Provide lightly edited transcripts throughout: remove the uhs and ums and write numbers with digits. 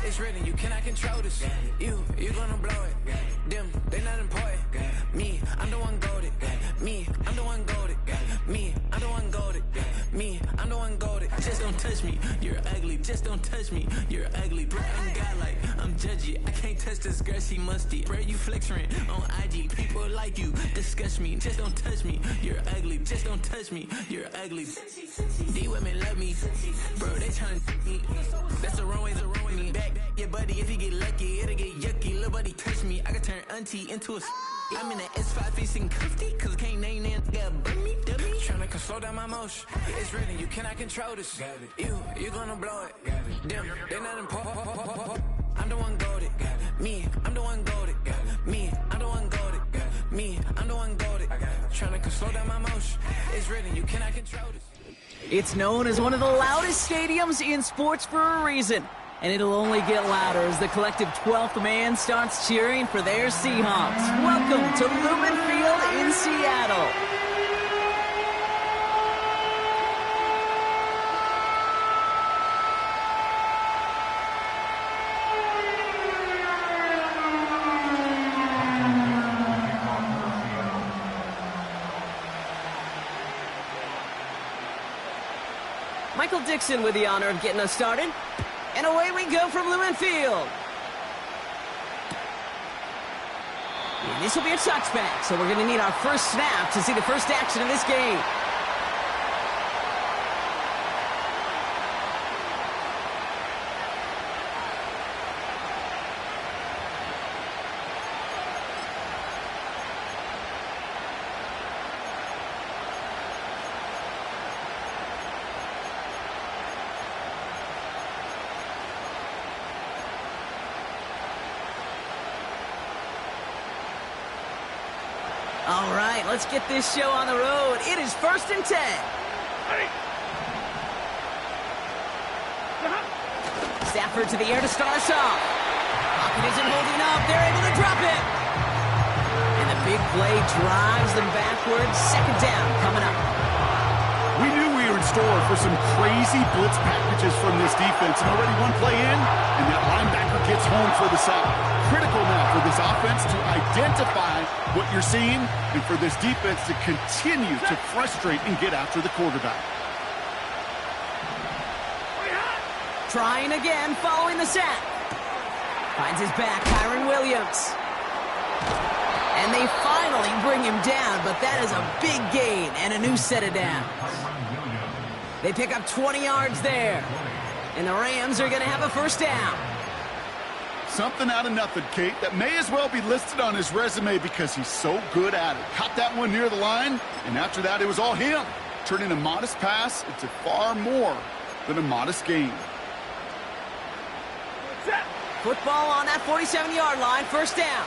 It's written, you cannot control this. You gonna blow it. Them, they not important. Me, I'm the one goated. Me, I'm the one goated. Me, I'm the one goated. Me, I'm the one goated. Just don't touch me, you're ugly. Just don't touch me, you're ugly. Bro, I'm godlike, I'm judgy. I can't touch this girl, she musty. Bro, you flexing on IG. People like you disgust me. Just don't touch me, you're ugly. Just don't touch me, you're ugly. These women love me, bro, they tryna me. That's the wrong way, me back. Yeah, buddy, if you get lucky, it'll get yucky. Little buddy touch me, I can turn auntie into a I'm in the S5 facing cuffy, cause I can't name that guy but me, dummy. Tryna slow down my motion. It's written, you cannot control this. You gonna blow it. Them, they not important. I'm the one goated. Me, I'm the one goated. Me, I'm the one goated. Me, I'm the one goated. Tryna slow down my motion. It's written, you cannot control this. It's known as one of the loudest stadiums in sports for a reason. And it'll only get louder as the collective 12th man starts cheering for their Seahawks. Welcome to Lumen Field in Seattle. Michael Dixon with the honor of getting us started. And away we go from Lumen Field. And this will be a touchback, so we're going to need our first snap to see the first action of this game. All right, let's get this show on the road. It is 1st and 10. Stafford to the air to start us off. Pocket isn't holding up. They're able to drop it. And the big play drives them backwards. 2nd down coming up. We knew we were in store for some crazy blitz packages from this defense. And already one play in, and that linebacker gets home for the sack. Critical now for this offense to identify what you're seeing and for this defense to continue to frustrate and get after the quarterback. Trying again following the sack. Finds his back, Kyron Williams. And they finally bring him down, but that is a big gain and a new set of downs. They pick up 20 yards there. And the Rams are going to have a first down. Something out of nothing, Kate, that may as well be listed on his resume because he's so good at it. Caught that one near the line, and after that it was all him, turning a modest pass into far more than a modest gain. Football on that 47-yard line, first down.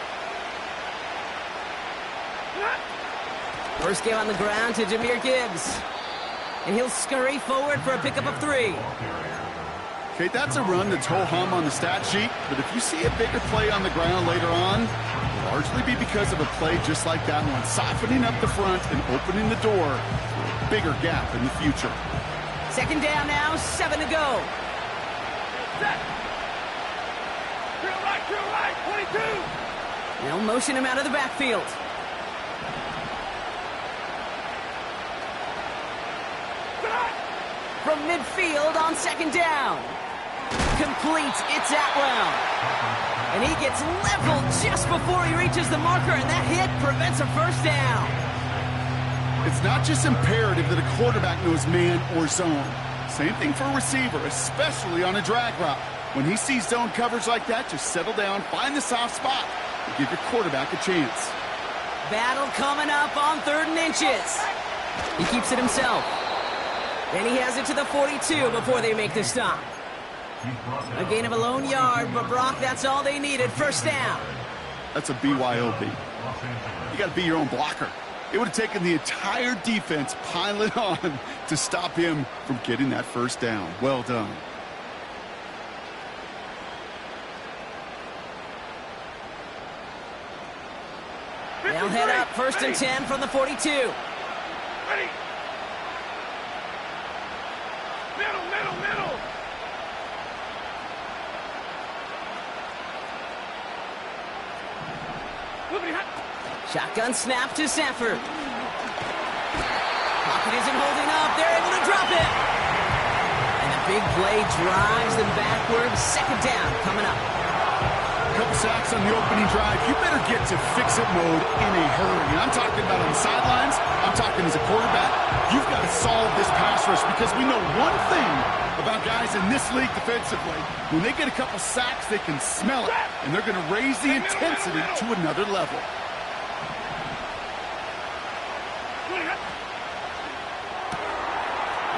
First game on the ground to Jahmyr Gibbs. And he'll scurry forward for a pickup of 3. Okay, that's a run that's ho-hum on the stat sheet, but if you see a bigger play on the ground later on, it'll largely be because of a play just like that one, softening up the front and opening the door for a bigger gap in the future. 2nd down now, 7 to go. Set. Drill right, 22. They'll motion him out of the backfield. From midfield on 2nd down. Complete, it's Atwell. And he gets leveled just before he reaches the marker, and that hit prevents a first down. It's not just imperative that a quarterback knows man or zone. Same thing for a receiver, especially on a drag route. When he sees zone coverage like that, just settle down, find the soft spot, and give your quarterback a chance. Battle coming up on 3rd and inches. He keeps it himself. Then he has it to the 42 before they make the stop. A gain of a lone yard, but Brock, that's all they needed. First down. That's a BYOB. You got to be your own blocker. It would have taken the entire defense piling on to stop him from getting that first down. Well done. They'll head up 1st and 10 from the 42. Ready. Middle. Shotgun snap to Sanford. Pocket isn't holding up. They're able to drop it. And the big play drives them backwards. Second down coming up. Couple sacks on the opening drive. You better get to fix-it mode in a hurry. And I'm talking about on the sidelines. I'm talking as a quarterback. You've got to solve this pass rush because we know one thing about guys in this league defensively. When they get a couple sacks, they can smell it. And they're going to raise the intensity to another level.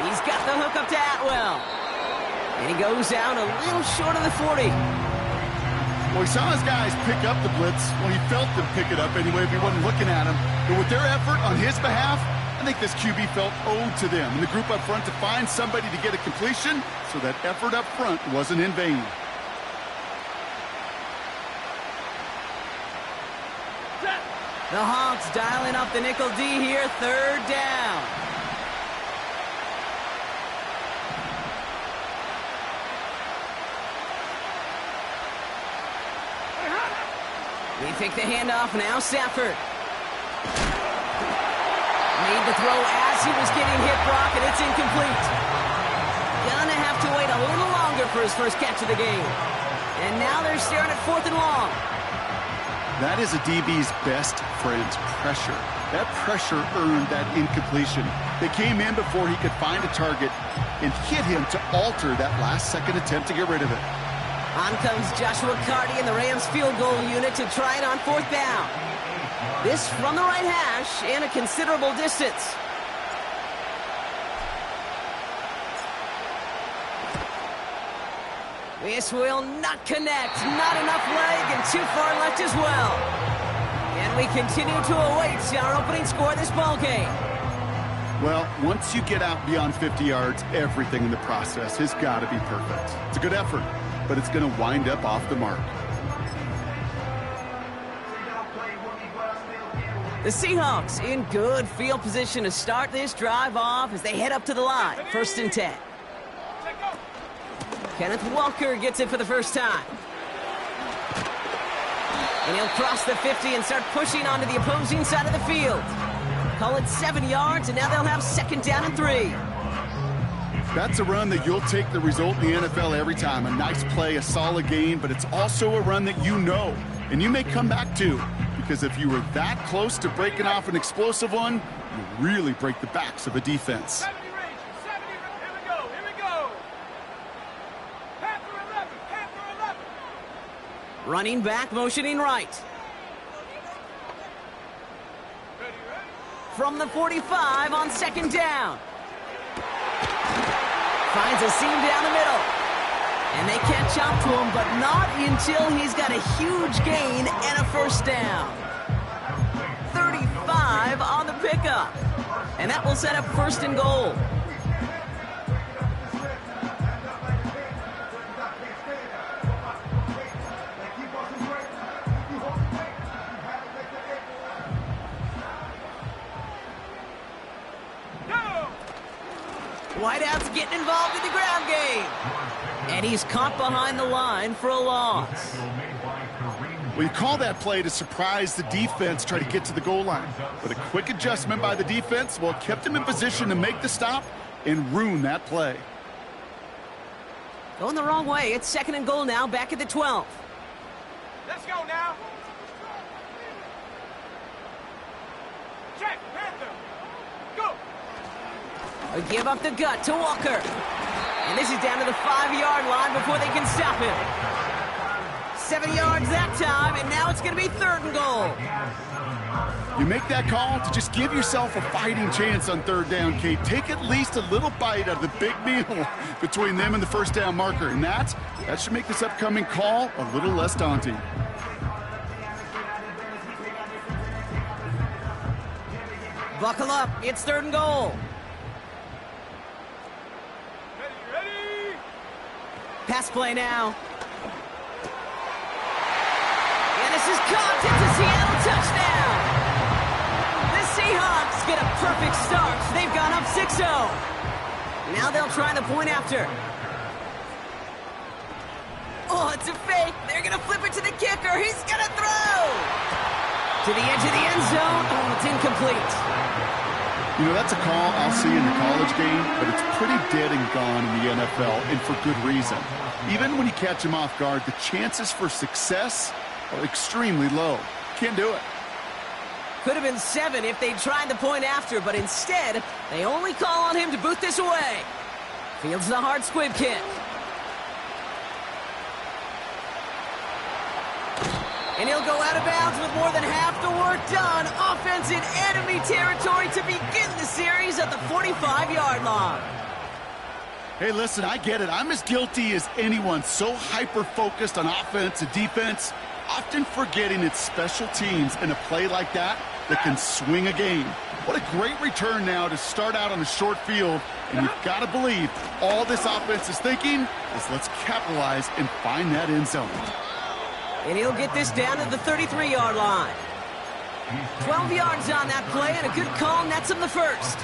He's got the hook up to Atwell. And he goes out a little short of the 40. Well, he saw his guys pick up the blitz. Well, he felt them pick it up anyway if he wasn't looking at him. But with their effort on his behalf, I think this QB felt owed to them and the group up front to find somebody to get a completion, so that effort up front wasn't in vain. The Hawks dialing up the nickel D here, third down. We take the handoff now, Safford. Made the throw as he was getting hit, Brock, and it's incomplete. Gonna have to wait a little longer for his first catch of the game. And now they're staring at 4th and long. That is a DB's best friend, pressure. That pressure earned that incompletion. They came in before he could find a target and hit him to alter that last-second attempt to get rid of it. On comes Joshua Carty and the Rams field goal unit to try it on 4th down. This from the right hash and a considerable distance. This will not connect. Not enough leg and too far left as well. And we continue to await our opening score of this ball game. Well, once you get out beyond 50 yards, everything in the process has got to be perfect. It's a good effort, but it's going to wind up off the mark. The Seahawks in good field position to start this drive off as they head up to the line. 1st and 10. Kenneth Walker gets it for the first time. And he'll cross the 50 and start pushing onto the opposing side of the field. Call it 7 yards, and now they'll have 2nd down and 3. That's a run that you'll take the result in the NFL every time. A nice play, a solid gain, but it's also a run that you know, and you may come back to. Because if you were that close to breaking off an explosive one, you really break the backs of a defense. 70 range, 70, here we go. Panther 11. Running back, motioning right. Ready. From the 45 on 2nd down. Finds a seam down the middle. And they catch up to him, but not until he's got a huge gain and a 1st down. 35 on the pickup. And that will set up 1st and goal. Whiteout's getting involved in the ground game. And he's caught behind the line for a loss. Well, you call that play to surprise the defense, try to get to the goal line. But a quick adjustment by the defense, well, kept him in position to make the stop and ruin that play. Going the wrong way. It's 2nd and goal now, back at the 12. Let's go now. Check, Panther. Go. A give up the gut to Walker. And this is down to the 5-yard line before they can stop him. 7 yards that time, and now it's going to be 3rd and goal. You make that call to just give yourself a fighting chance on 3rd down, Kate. Take at least a little bite out of the big meal between them and the 1st down marker. And that should make this upcoming call a little less daunting. Buckle up. It's 3rd and goal. Ready. Pass play now. And this is caught. It's a Seattle touchdown. The Seahawks get a perfect start. They've gone up 6-0. Now they'll try the point after. Oh, it's a fake. They're going to flip it to the kicker. He's going to throw. To the edge of the end zone. Oh, it's incomplete. You know, that's a call I'll see in the college game, but it's pretty dead and gone in the NFL, and for good reason. Even when you catch him off guard, the chances for success are extremely low. Can't do it. Could have been 7 if they'd tried the point after, but instead, they only call on him to boot this away. Fields the hard squib kick. And he'll go out of bounds with more than half the work done. Offense in enemy territory to begin the series at the 45-yard line. Hey, listen, I get it. I'm as guilty as anyone. So hyper-focused on offense and defense, often forgetting it's special teams in a play like that can swing a game. What a great return now to start out on a short field. And you've got to believe all this offense is thinking is let's capitalize and find that end zone. And he'll get this down to the 33-yard line. 12 yards on that play, and a good call nets him the first.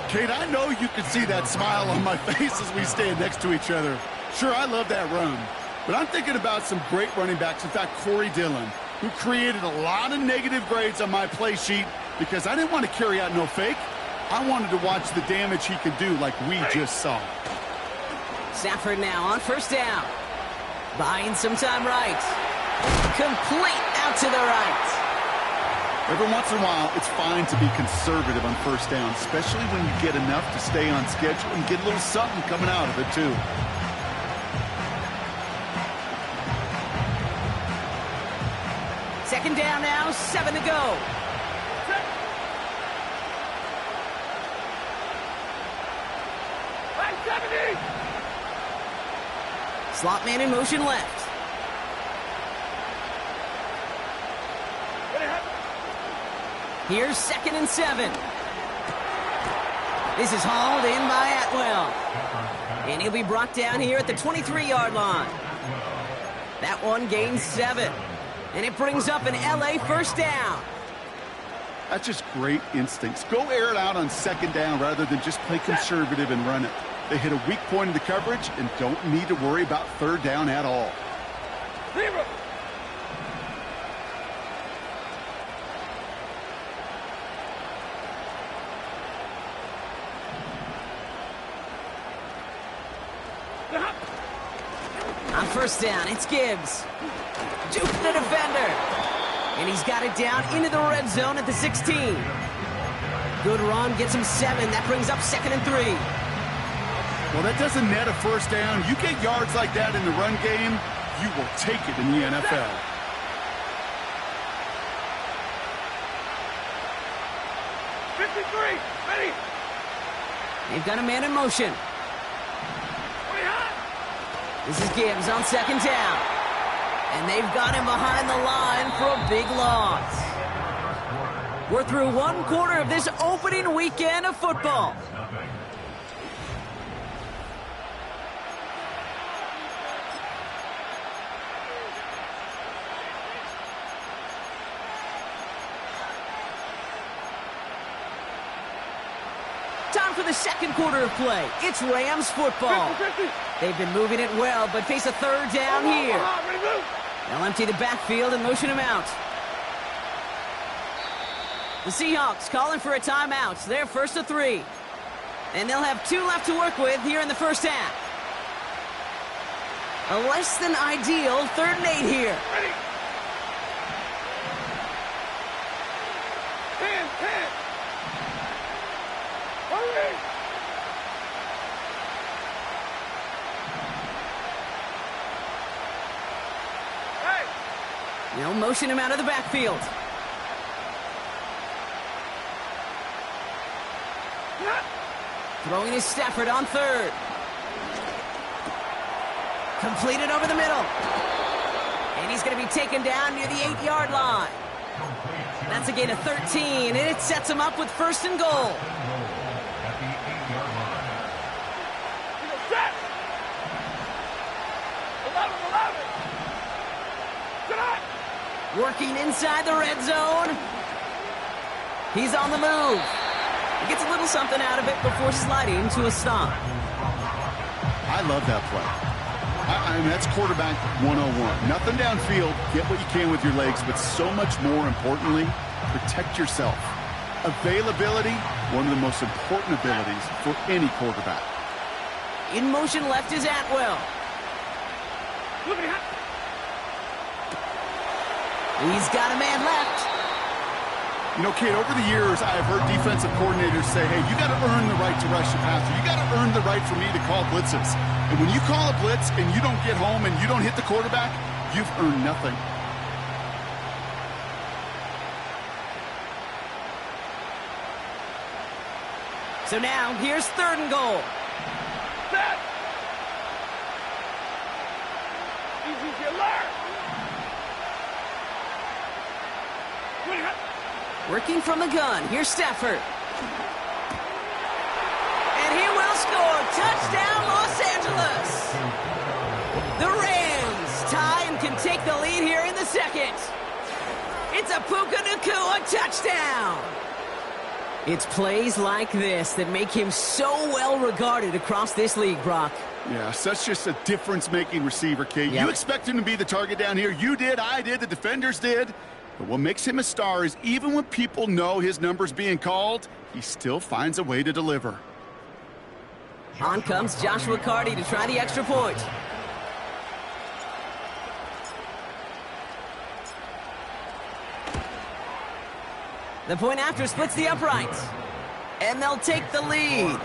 Kate, I know you can see that smile on my face as we stand next to each other. Sure, I love that run. But I'm thinking about some great running backs. In fact, Corey Dillon, who created a lot of negative grades on my play sheet because I didn't want to carry out no fake. I wanted to watch the damage he could do like we just saw. Stafford now on first down. Buying some time right. Complete out to the right. Every once in a while, it's fine to be conservative on first down, especially when you get enough to stay on schedule and get a little something coming out of it, too. Second down now, 7 to go. Slot man in motion left. Here's 2nd and 7. This is hauled in by Atwell. And he'll be brought down here at the 23-yard line. That one gains 7. And it brings up an LA first down. That's just great instincts. Go air it out on 2nd down rather than just play conservative and run it. They hit a weak point in the coverage and don't need to worry about 3rd down at all. Zero. On first down, it's Gibbs. Juke the defender. And he's got it down into the red zone at the 16. Good run, gets him 7. That brings up 2nd and 3. Well, that doesn't net a first down. You get yards like that in the run game, you will take it in the NFL. Ready? They've got a man in motion. This is Gibbs on 2nd down. And they've got him behind the line for a big loss. We're through 1 quarter of this opening weekend of football. Time for the 2nd quarter of play. It's Rams football. They've been moving it well, but face a 3rd down here. They'll empty the backfield and motion him out. The Seahawks calling for a timeout. They're 1st to 3. And they'll have 2 left to work with here in the first half. A less than ideal 3rd and 8 here. Ready. 10. Hurry. They'll motion him out of the backfield. Throwing is Stafford on 3rd. Completed over the middle. And he's going to be taken down near the 8-yard line. That's a gain of 13, and it sets him up with 1st and goal. Working inside the red zone. He's on the move. He gets a little something out of it before sliding to a stop. I love that play. I mean, that's quarterback 101. Nothing downfield. Get what you can with your legs, but so much more importantly, protect yourself. Availability, one of the most important abilities for any quarterback. In motion left is Atwell. He's got a man left. You know, kid, over the years, I've heard defensive coordinators say, hey, you got to earn the right to rush the passer. You got to earn the right for me to call blitzes. And when you call a blitz and you don't get home and you don't hit the quarterback, you've earned nothing. So now, here's 3rd and goal. Set. Easy to learn. Working from the gun. Here's Stafford. And he will score. Touchdown, Los Angeles. The Rams tie and can take the lead here in the 2nd. It's a Puka Nacua touchdown. It's plays like this that make him so well regarded across this league, Brock. Yeah, such just a difference-making receiver, Kate. Yep. You expect him to be the target down here. You did, I did, the defenders did. But what makes him a star is even when people know his number's being called, he still finds a way to deliver. On comes Joshua Carty to try the extra point. The point after splits the uprights. And they'll take the lead.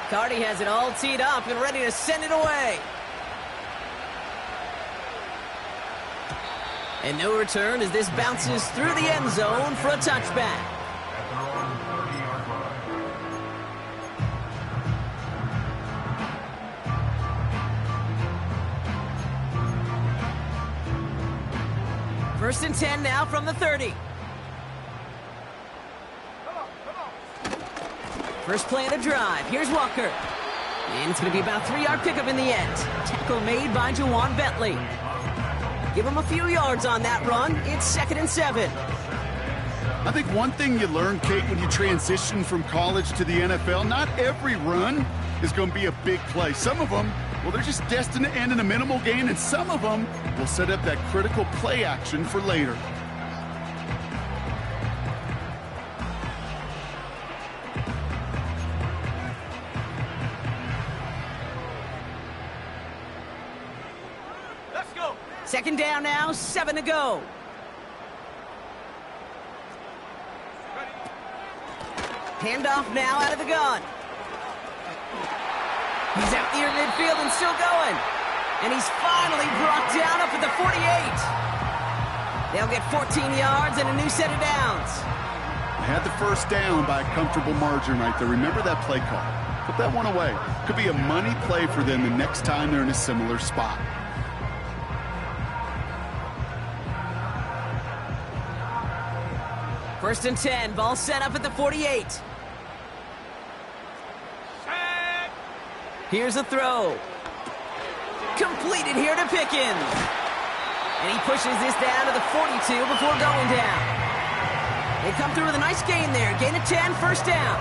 Carty has it all teed up and ready to send it away. And no return as this bounces through the end zone for a touchback. First and 10 now from the 30. First play of the drive. Here's Walker. And it's going to be about a 3-yard pickup in the end. Tackle made by Juwan Bentley. Give him a few yards on that run. It's 2nd and 7. I think one thing you learn, Kate, when you transition from college to the NFL, not every run is going to be a big play. Some of them, well, they're just destined to end in a minimal gain, and some of them will set up that critical play action for later. Let's go. 2nd down now, 7 to go. Handoff now out of the gun. He's out near midfield and still going. And he's finally brought down up at the 48. They'll get 14 yards and a new set of downs. They had the first down by a comfortable margin right there. Remember that play call. Put that one away. Could be a money play for them the next time they're in a similar spot. First and 10, ball set up at the 48. Here's a throw. Completed here to Pickens. And he pushes this down to the 42 before going down. They come through with a nice gain there. Gain of 10, first down.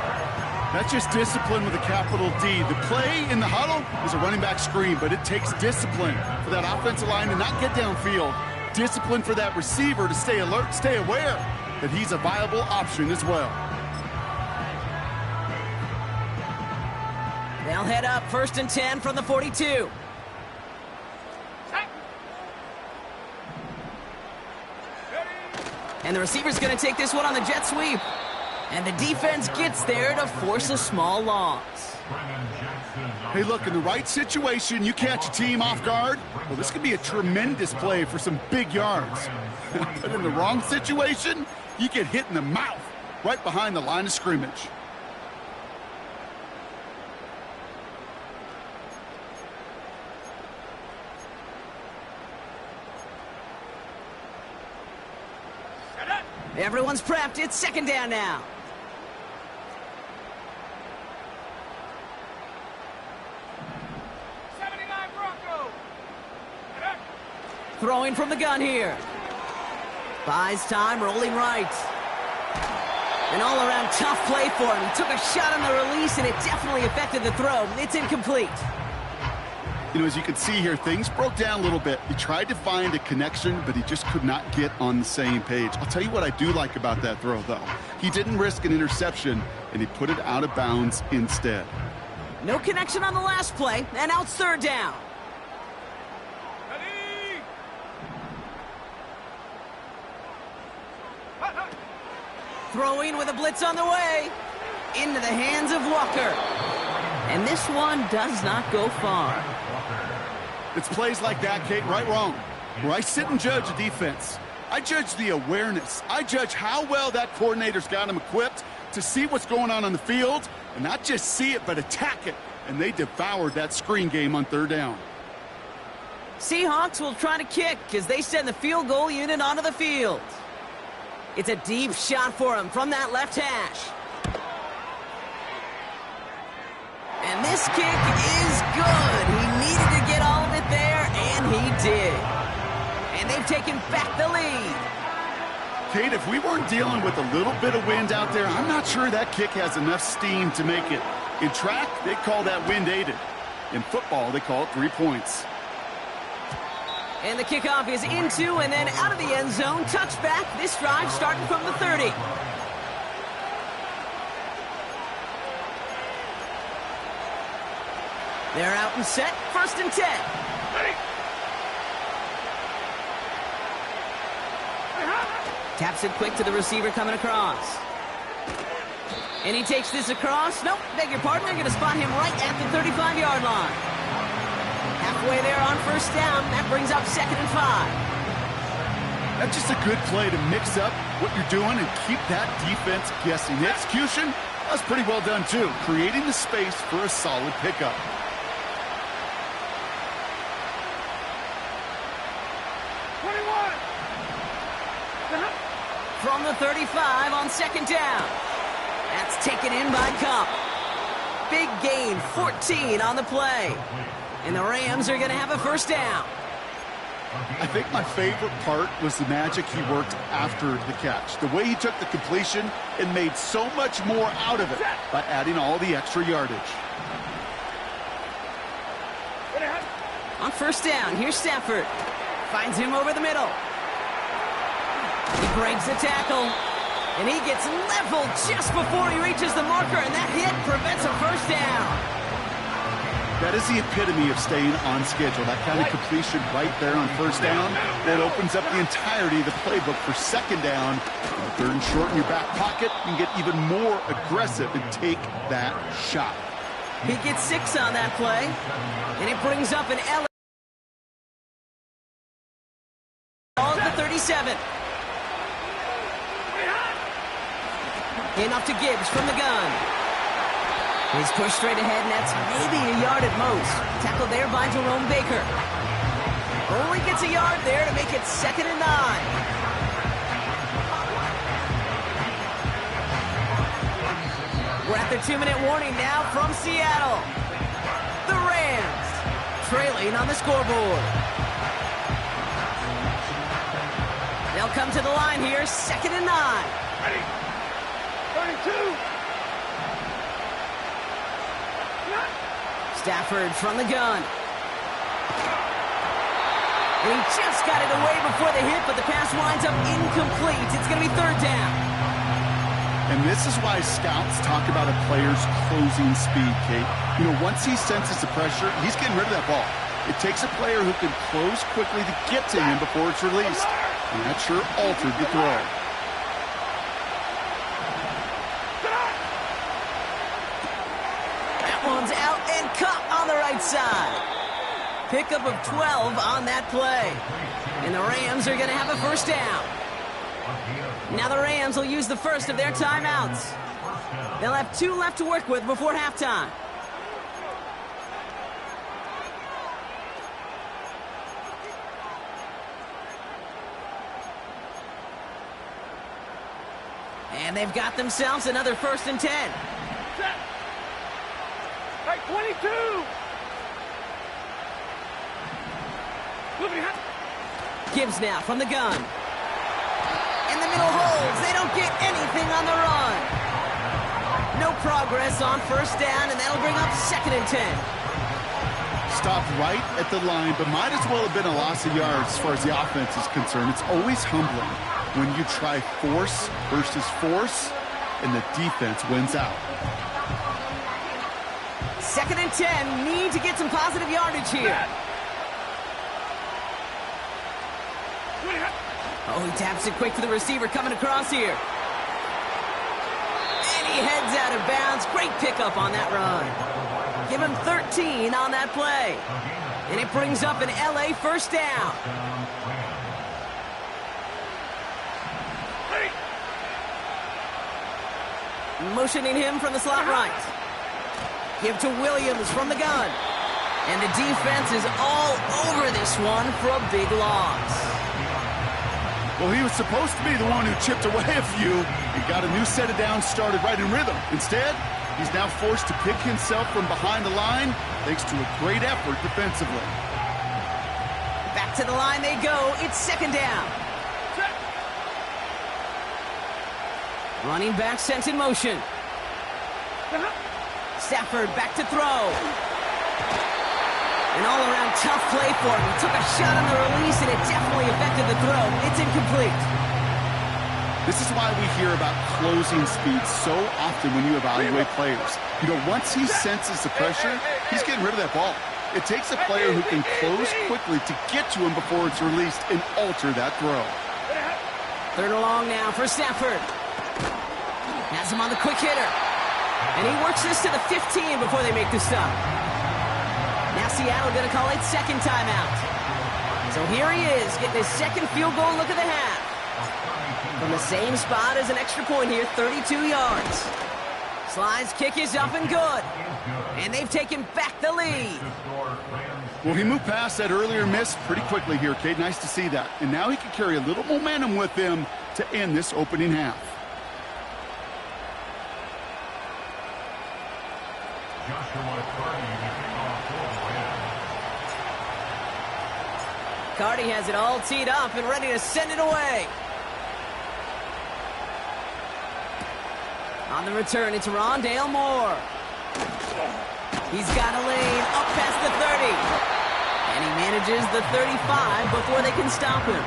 That's just discipline with a capital D. The play in the huddle is a running back screen, but it takes discipline for that offensive line to not get downfield. Discipline for that receiver to stay alert, stay aware that he's a viable option as well. They'll head up first and 10 from the 42. And the receiver's going to take this one on the jet sweep. And the defense gets there to force a small loss. Hey, look, in the right situation, you catch a team off guard. Well, this could be a tremendous play for some big yards. But in the wrong situation, you get hit in the mouth right behind the line of scrimmage. Everyone's prepped. It's 2nd down now. Throwing from the gun here. Buys time, rolling right. An all-around tough play for him. He took a shot on the release, and it definitely affected the throw. It's incomplete. You know, as you can see here, things broke down a little bit. He tried to find a connection, but he just could not get on the same page. I'll tell you what I do like about that throw, though. He didn't risk an interception, and he put it out of bounds instead. No connection on the last play, and now it's third down. Throwing with a blitz on the way. Into the hands of Walker. And this one does not go far. It's plays like that, Kate, right, wrong, where I sit and judge a defense. I judge the awareness. I judge how well that coordinator's got him equipped to see what's going on the field, and not just see it, but attack it. And they devoured that screen game on third down. Seahawks will try to kick as they send the field goal unit onto the field. It's a deep shot for him from that left hash. And this kick is good. He needed to get all of it there, and he did. And they've taken back the lead. Kate, if we weren't dealing with a little bit of wind out there, I'm not sure that kick has enough steam to make it. In track, they call that wind aided. In football, they call it 3 points. And the kickoff is into and then out of the end zone. Touchback. This drive starting from the 30. They're out and set. First and 10. Ready. Taps it quick to the receiver coming across. And he takes this across. Nope, beg your pardon. They're going to spot him right at the 35-yard line. Halfway there on first down. That brings up 2nd and 5. That's just a good play to mix up what you're doing and keep that defense guessing. The execution, that's pretty well done, too. Creating the space for a solid pickup. From the 35 on 2nd down. That's taken in by Cup. Big gain, 14 on the play. And the Rams are going to have a first down. I think my favorite part was the magic he worked after the catch. The way he took the completion and made so much more out of it by adding all the extra yardage. On first down, here's Stafford. Finds him over the middle. He breaks the tackle, and he gets leveled just before he reaches the marker, and that hit prevents a first down. That is the epitome of staying on schedule. That kind of completion right there on first down, that opens up the entirety of the playbook for second down. Third and short in your back pocket, you can get even more aggressive and take that shot. He gets 6 on that play, and it brings up an L at the 37. Enough to Gibbs from the gun. He's pushed straight ahead, and that's maybe a yard at most. Tackled there by Jerome Baker. Only gets a yard there to make it 2nd and 9. We're at the 2-minute warning now from Seattle. The Rams trailing on the scoreboard. They'll come to the line here, 2nd and 9. Ready. 32. Stafford from the gun. And he just got it away before the hit, but the pass winds up incomplete. It's going to be 3rd down. And this is why scouts talk about a player's closing speed, Kate. You know, once he senses the pressure, he's getting rid of that ball. It takes a player who can close quickly to get to him before it's released. And that sure altered the throw. One's out and cut on the right side. Pickup of 12 on that play. And the Rams are going to have a first down. Now the Rams will use the first of their timeouts. They'll have 2 left to work with before halftime. And they've got themselves another 1st and 10. Set. Right, 22. Gibbs now from the gun. In the middle holes, they don't get anything on the run. No progress on first down, and that'll bring up 2nd and 10. Stopped right at the line, but might as well have been a loss of yards as far as the offense is concerned. It's always humbling when you try force versus force, and the defense wins out. 2nd and 10, need to get some positive yardage here. Oh, he taps it quick to the receiver coming across here. And he heads out of bounds. Great pickup on that run. Give him 13 on that play. And it brings up an LA first down. Motioning him from the slot right. Give to Williams from the gun. And the defense is all over this one for a big loss. Well, he was supposed to be the one who chipped away a few and got a new set of downs started right in rhythm. Instead, he's now forced to pick himself from behind the line thanks to a great effort defensively. Back to the line they go. It's 2nd down. Running back sent in motion. Stafford back to throw. An all-around tough play for him. He took a shot on the release, and it definitely affected the throw. It's incomplete. This is why we hear about closing speed so often when you evaluate players. You know, once he senses the pressure, he's getting rid of that ball. It takes a player who can close quickly to get to him before it's released and alter that throw. 3rd and long now for Stafford. Has him on the quick hitter. And he works this to the 15 before they make the stop. Now Seattle going to call it 2nd timeout. So here he is, getting his 2nd field goal look of the half. From the same spot as an extra point here, 32 yards. Slide's kick is up and good. And they've taken back the lead. Well, he moved past that earlier miss pretty quickly here, Cade. Nice to see that. And now he can carry a little momentum with him to end this opening half. Cardi has it all teed up and ready to send it away. On the return, it's Rondale Moore. He's got a lane up past the 30. And he manages the 35 before they can stop him.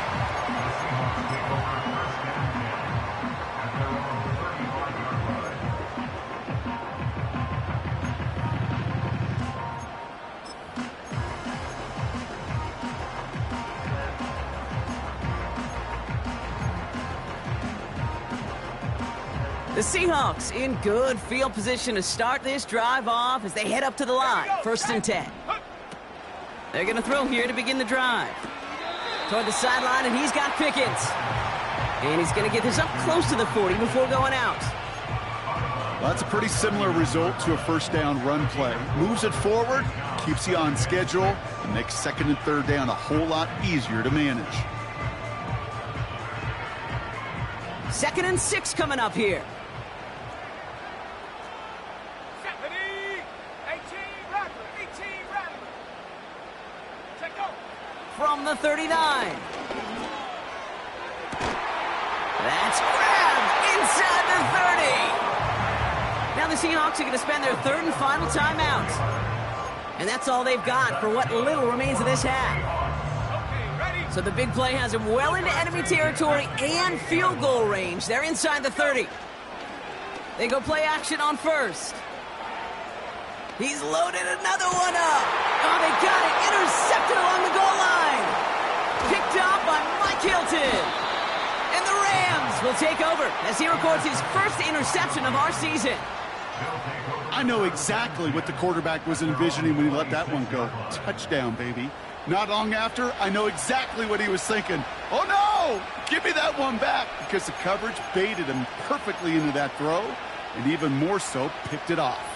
The Seahawks in good field position to start this drive off as they head up to the line. 1st and 10. They're going to throw here to begin the drive. Toward the sideline, and he's got Pickett. And he's going to get this up close to the 40 before going out. Well, that's a pretty similar result to a first down run play. Moves it forward, keeps you on schedule, and makes 2nd and 3rd down a whole lot easier to manage. 2nd and 6 coming up here. From the 39. That's grabbed inside the 30. Now the Seahawks are going to spend their 3rd and final timeout. And that's all they've got for what little remains of this half. So the big play has them well into enemy territory and field goal range. They're inside the 30. They go play action on 1st. He's loaded another one up. Oh, they got it. Intercepted along the goal line. Picked up by Mike Hilton. And the Rams will take over as he records his 1st interception of our season. I know exactly what the quarterback was envisioning when he let that one go. Touchdown, baby. Not long after, I know exactly what he was thinking. Oh, no! Give me that one back, because the coverage baited him perfectly into that throw, and even more so, picked it off.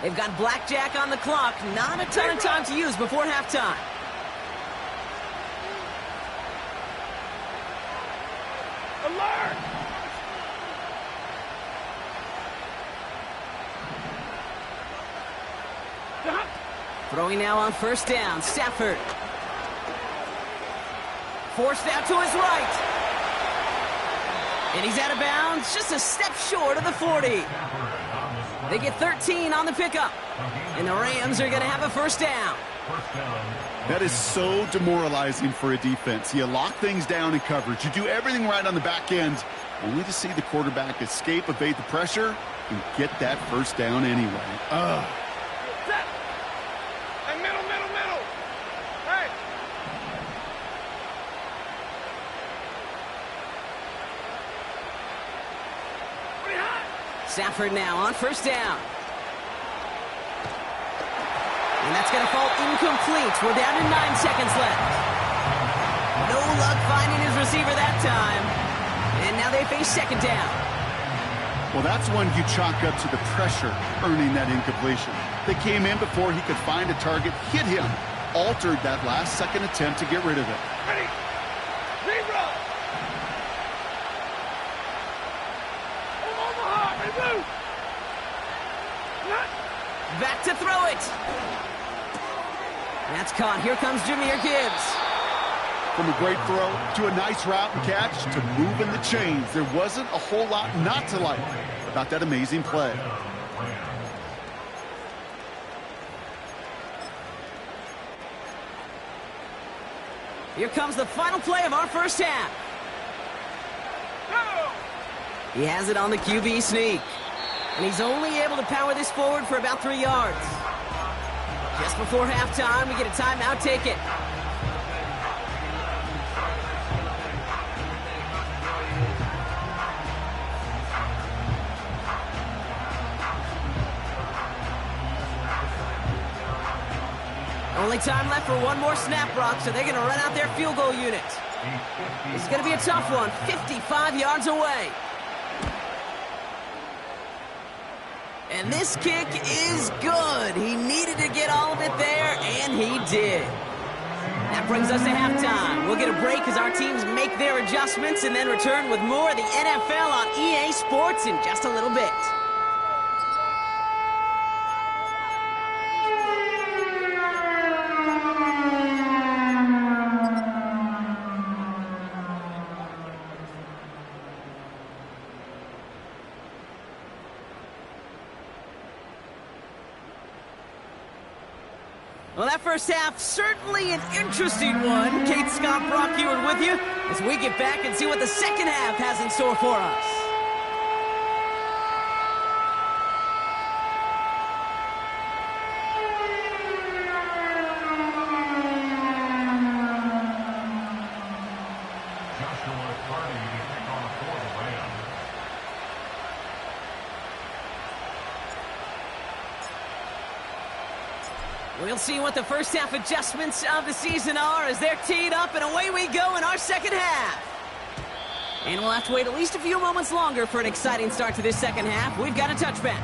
They've got blackjack on the clock. Not a ton of time to use before halftime. Alert! Throwing now on first down. Stafford. Forced out to his right. And he's out of bounds, just a step short of the 40. They get 13 on the pickup. And the Rams are going to have a first down. That is so demoralizing for a defense. You lock things down in coverage. You do everything right on the back end, only to see the quarterback escape, evade the pressure, and get that first down anyway. Set! Hey, middle! Hey! Pretty hot! Stafford now on first down. And that's going to fall incomplete. We're down to 9 seconds left. No luck finding his receiver that time. And now they face second down. Well, that's one you chalk up to the pressure earning that incompletion. They came in before he could find a target, hit him, altered that last-second attempt to get rid of it. Ready! Zero! Omaha! Ready, move! Not! Back to throw it. That's caught. Here comes Jahmyr Gibbs. From a great throw to a nice route and catch to moving the chains. There wasn't a whole lot not to like about that amazing play. Here comes the final play of our first half. Go! He has it on the QB sneak. And he's only able to power this forward for about 3 yards. Just before halftime, we get a timeout. Take it. Only time left for one more snap, Brock, so they're going to run out their field goal unit. This is going to be a tough one, 55 yards away. And this kick is good. He needed to get all of it there, and he did. That brings us to halftime. We'll get a break as our teams make their adjustments and then return with more of the NFL on EA Sports in just a little bit. Well, that first half, certainly an interesting one. Kate, Scott, Brock Ewart with you as we get back and see what the second half has in store for us. We'll see what the first half adjustments of the season are as they're teed up, and away we go in our second half. And we'll have to wait at least a few moments longer for an exciting start to this second half. We've got a touchback.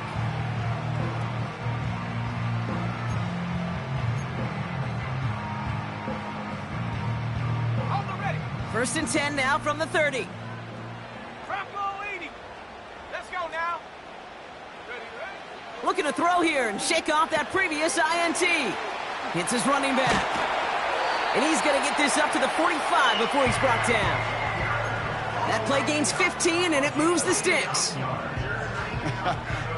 Hold the ready! First and 10 now from the 30. Bronco 80! Let's go now! Ready? Looking to throw here and shake off that previous INT. Hits his running back. And he's going to get this up to the 45 before he's brought down. That play gains 15, and it moves the sticks.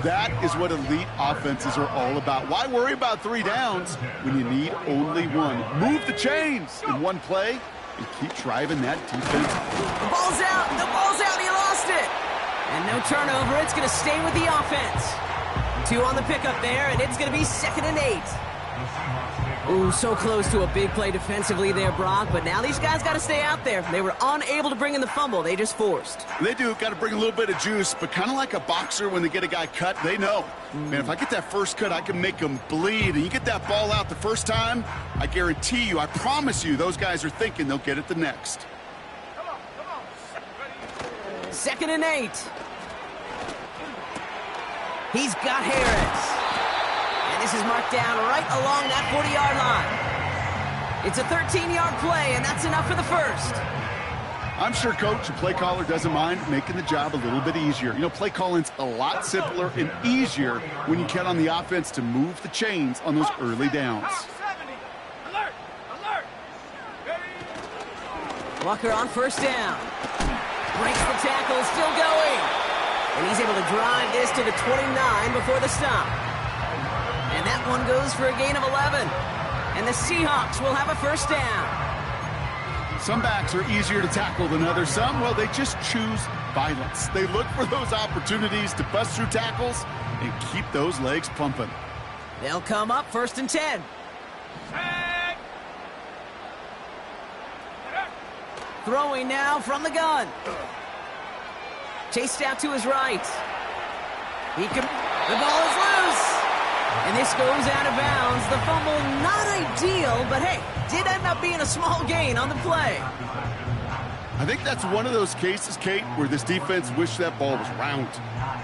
That is what elite offenses are all about. Why worry about 3 downs when you need only one? Move the chains in one play and keep driving that defense. The ball's out. The ball's out. He lost it. And no turnover. It's going to stay with the offense. 2 on the pickup there, and it's going to be 2nd and 8. Ooh, so close to a big play defensively there, Brock, but now these guys got to stay out there. They were unable to bring in the fumble. They just forced. They do. Got to bring a little bit of juice, but kind of like a boxer when they get a guy cut, they know. Man, if I get that first cut, I can make them bleed. And you get that ball out the first time, I guarantee you, I promise you, those guys are thinking they'll get it the next. Come on. Ready? 2nd and 8. He's got Harris. this is marked down right along that 40-yard line. It's a 13-yard play, and that's enough for the first. I'm sure Coach, the play caller, doesn't mind making the job a little bit easier. You know, play calling's a lot simpler and easier when you count on the offense to move the chains on those early downs. Alert! Alert! Walker on first down. Breaks the tackle, still going. And he's able to drive this to the 29 before the stop. And that one goes for a gain of 11. And the Seahawks will have a first down. Some backs are easier to tackle than others. Some, well, they just choose violence. They look for those opportunities to bust through tackles and keep those legs pumping. They'll come up first and 10. Throwing now from the gun. Chased out to his right. The ball is loose. And this goes out of bounds. The fumble, not ideal, but hey, did end up being a small gain on the play. I think that's one of those cases, Kate, where this defense wished that ball was round.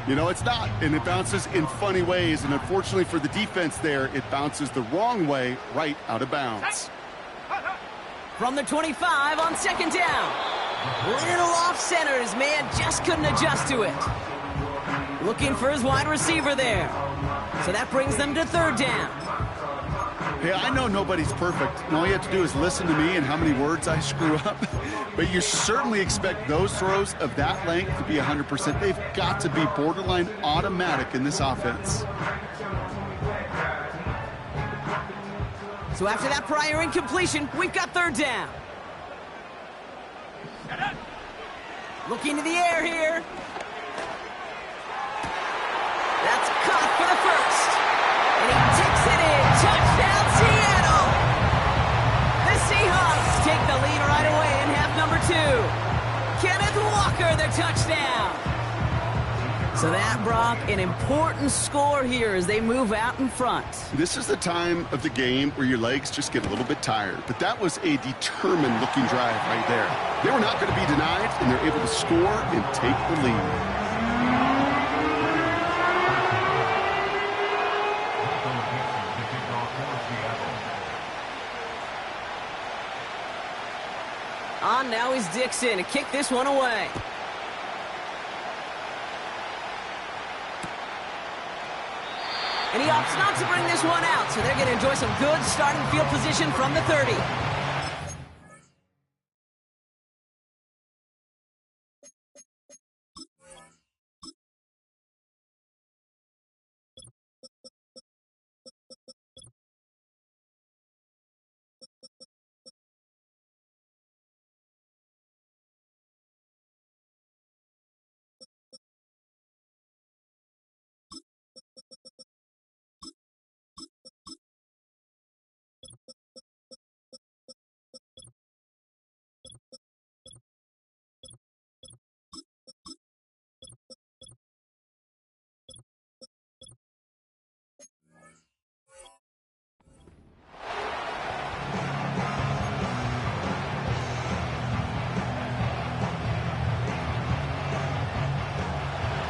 You know, it's not, and it bounces in funny ways, and unfortunately for the defense there, it bounces the wrong way right out of bounds. From the 25 on second down. Little off center. His man just couldn't adjust to it. Looking for his wide receiver there. So that brings them to third down. Hey, I know nobody's perfect, and all you have to do is listen to me and how many words I screw up. But you certainly expect those throws of that length to be 100%. They've got to be borderline automatic in this offense. So after that prior incompletion, we've got third down. Looking to the air here. That's caught for the first. And he takes it in. Touchdown, Seattle! The Seahawks take the lead right away in half number 2. Kenneth Walker, their touchdown. So that, Brock, an important score here as they move out in front. This is the time of the game where your legs just get a little bit tired. But that was a determined-looking drive right there. They were not going to be denied, and they're able to score and take the lead. On now is Dixon to kick this one away. And he opts not to bring this one out, so they're going to enjoy some good starting field position from the 30.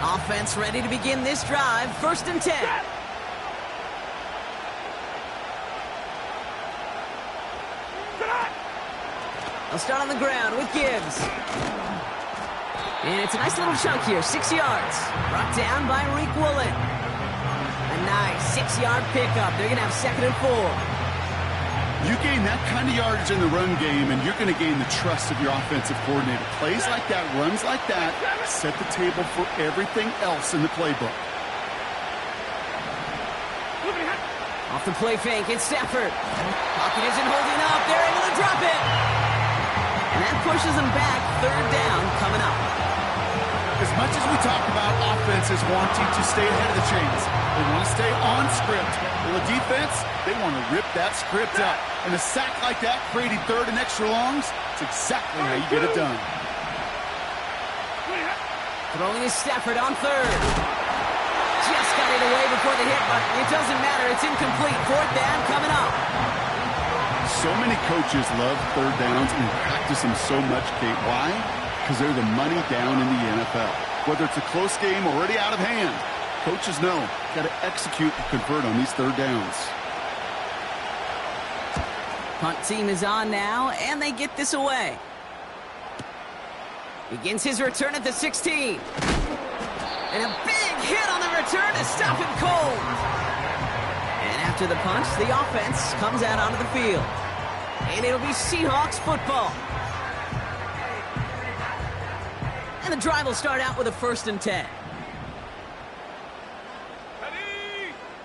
Offense ready to begin this drive. First and 10. They'll start on the ground with Gibbs. And it's a nice little chunk here, 6 yards. Brought down by wk1. A nice 6-yard pickup. They're going to have second and 4. You gain that kind of yardage in the run game, and you're going to gain the trust of your offensive coordinator. Plays like that, runs like that, set the table for everything else in the playbook. Off the play fake, it's Stafford. Pocket isn't holding up. They're able to drop it. And that pushes them back. Third down coming up. As much as we talk about offenses wanting to stay ahead of the chains, they want to stay on script. Well, the defense, they want to rip that script up. And a sack like that, creating third and extra longs, it's exactly how you get it done. Throwing is Stafford on third. Just got it away before the hit, but it doesn't matter. It's incomplete. Fourth down coming up. So many coaches love third downs and practice them so much, Kate. Why? Because they're the money down in the NFL. Whether it's a close game already out of hand, Coaches know, got to execute and convert on these third downs. Punt team is on now, and they get this away. Begins his return at the 16. And a big hit on the return to stop him cold. And after the punch, the offense comes out onto the field. And it'll be Seahawks football. And the drive will start out with a 1st and 10.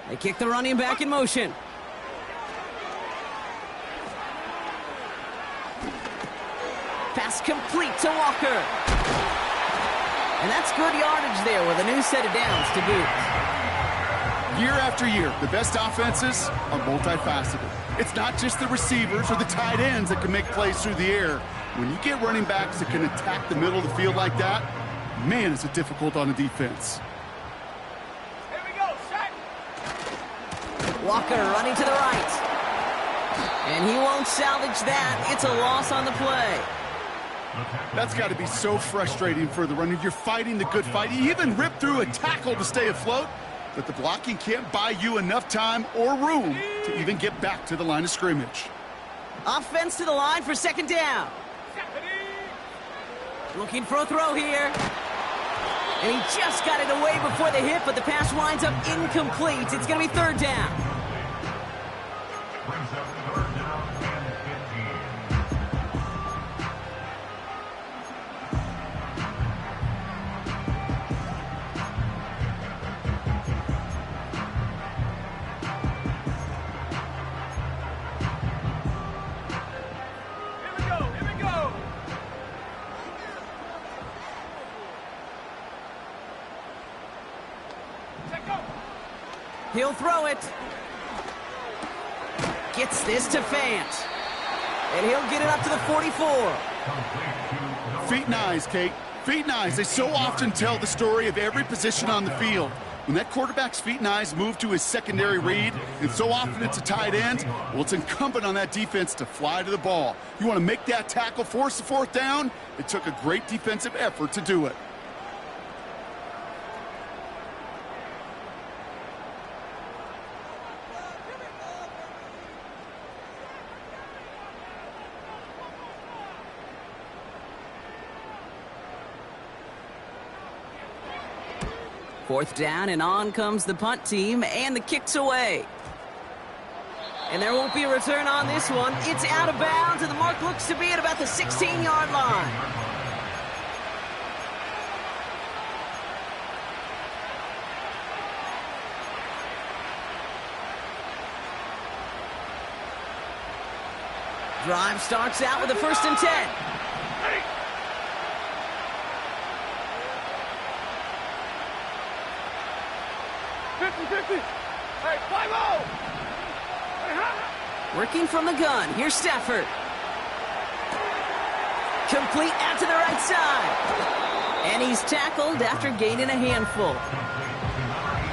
They kick the running back in motion. Pass complete to Walker. And that's good yardage there with a new set of downs to boot. Year after year, the best offenses are multifaceted. It's not just the receivers or the tight ends that can make plays through the air. When you get running backs that can attack the middle of the field like that, man, is it difficult on a defense. Here we go, set. Walker running to the right. And he won't salvage that. It's a loss on the play. That's got to be so frustrating for the runner. You're fighting the good fight. You even rip through a tackle to stay afloat, but the blocking can't buy you enough time or room to even get back to the line of scrimmage. Offense to the line for 2nd down. Looking for a throw here. And he just got it away before the hit, but the pass winds up incomplete. It's going to be 3rd down. He'll throw it. Gets this to Fant. And he'll get it up to the 44. Feet and eyes, Kate. Feet and eyes. They so often tell the story of every position on the field. When that quarterback's feet and eyes move to his secondary read, and so often it's a tight end, well, it's incumbent on that defense to fly to the ball. You want to make that tackle, force the 4th down? It took a great defensive effort to do it. Fourth down, and on comes the punt team, and the kick's away. And there won't be a return on this one. It's out of bounds, and the mark looks to be at about the 16-yard line. Drive starts out with a 1st and 10. 50-50. Hey, 5-0. Working from the gun. Here's Stafford. Complete out to the right side. And he's tackled after gaining a handful.